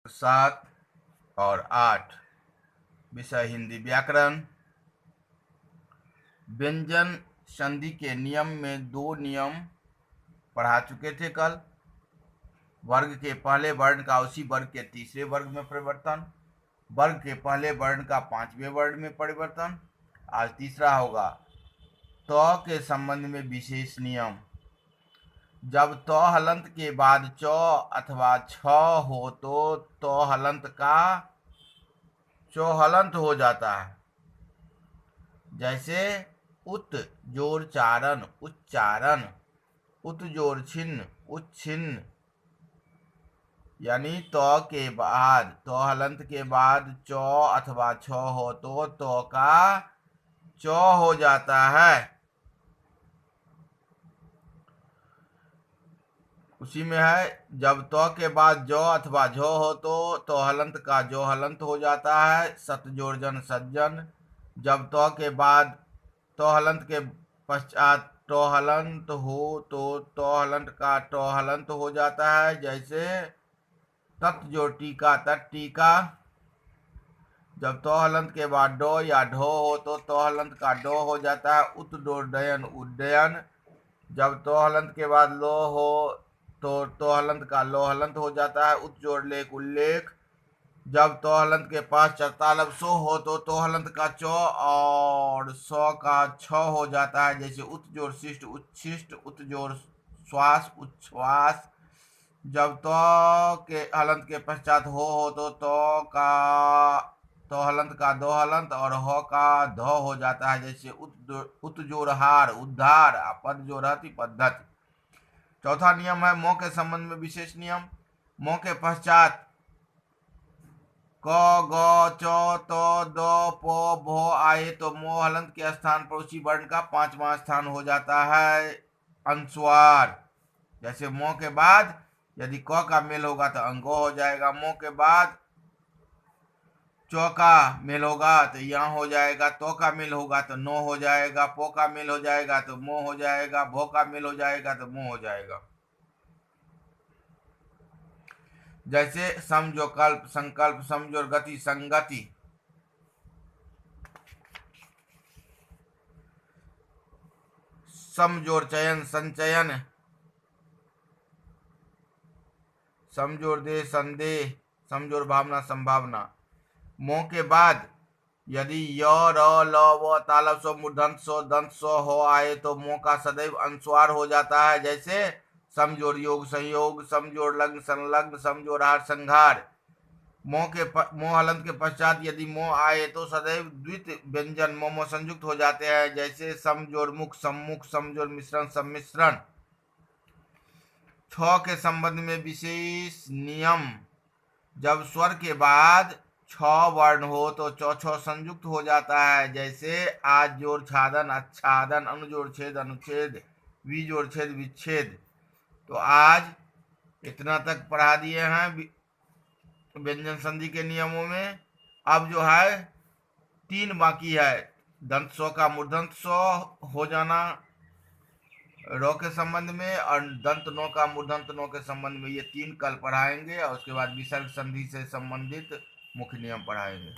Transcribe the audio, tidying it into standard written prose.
7 और 8 विषय हिंदी व्याकरण। व्यंजन संधि के नियम में 2 नियम पढ़ा चुके थे कल। वर्ग के पहले वर्ण का उसी वर्ग के तीसरे वर्ग में परिवर्तन, वर्ग के पहले वर्ण का 5वें वर्ण में परिवर्तन। आज तीसरा होगा तो के संबंध में विशेष नियम। जब तो हलंत के बाद चौ अथवा छ हो तो हलंत का चौहलंत हो जाता है। जैसे उत जोड़ चारण उच्चारण, उत जोड़ छिन्न उच्छिन्न। यानी तो के बाद तो हलंत के बाद चौ अथवा छ हो तो का चौ हो जाता है। उसी में है जब तो के बाद जो अथवा झो हो तो हलंत का जो हलंत हो जाता है। सत जोड़ जन सज्जन। जब तो के बाद तो हलंत के पश्चात तो हलंत हो तो हलंत का तो हलंत हो जाता है। जैसे तत् जोड़ टीका तत् टीका। जब तो हलंत के बाद डो या ढो हो तो हलंत का डो हो जाता है। उत डोडयन उड्डयन। जब तो हलंत के बाद लो हो तो हलंत का लो हलंत हो जाता है। उत जोड़ लेख उल्लेख। जब तो हलंत के पास चरतालब सो हो तो हलंत का चौ और सौ का छ हो जाता है। जैसे उत जोड़ शिष्ट उच्छिष्ट, उत जोड़ श्वास उच्छ्वास। जब तो के हलंत के पश्चात हो तो का तो हलंत का दो हलंत और हो का धो हो जाता है। जैसे उत जोड़ हार उद्धार, पद जोड़ हति पद्धति। चौथा नियम है मोह के संबंध में विशेष नियम। मोह के पश्चात क ग चौ तो दो पो भो आए तो मोह हलंत के स्थान पर उसी वर्ण का 5वां स्थान हो जाता है अनुस्वार। जैसे मोह के बाद यदि क का मेल होगा तो अंगो हो जाएगा। मोह के बाद चौ का मेल होगा तो यहाँ हो जाएगा। तो का मेल होगा तो नो हो जाएगा। पो का मेल हो जाएगा तो मोह हो जाएगा। भो का मेल हो जाएगा तो मुंह हो जाएगा। जैसे समझो कल्प संकल्प, समझो गति संगति। समझोर चयन संचयन, समझोर दे संदेह, समझोर भावना संभावना। मोह के बाद यदि य र ल व तालब सो मूर्धन्य सो दंत सो हो आए तो मोह का सदैव अनुस्वार हो जाता है। जैसे समझोर योग संयोग, समझोर लग्न संलग्न, समझोर हार संघार। मोह हलंत के पश्चात यदि मोह आए तो सदैव द्वित व्यंजन मोमो संयुक्त हो जाते हैं। जैसे समझोर मुख सम्मुख, समझोर मिश्रण सम्मिश्रण। छ के संबंध में विशेष नियम। जब स्वर के बाद छ वर्ण हो तो चौ छ संयुक्त हो जाता है। जैसे आज जोड़ छादन आच्छादन, अनुजोड़ छेद अनुच्छेद, वी जोड़ छेद विच्छेद। तो आज इतना तक पढ़ा दिए हैं व्यंजन संधि के नियमों में। अब जो है 3 बाकी है। दंत सौ का मूर्धन्य सौ हो जाना रो के संबंध में और दंत नो का मूर्धन्य नो के संबंध में। ये 3 कल पढ़ाएंगे और उसके बाद विसर्ग संधि से संबंधित मुख्य नियम पढ़ाएंगे।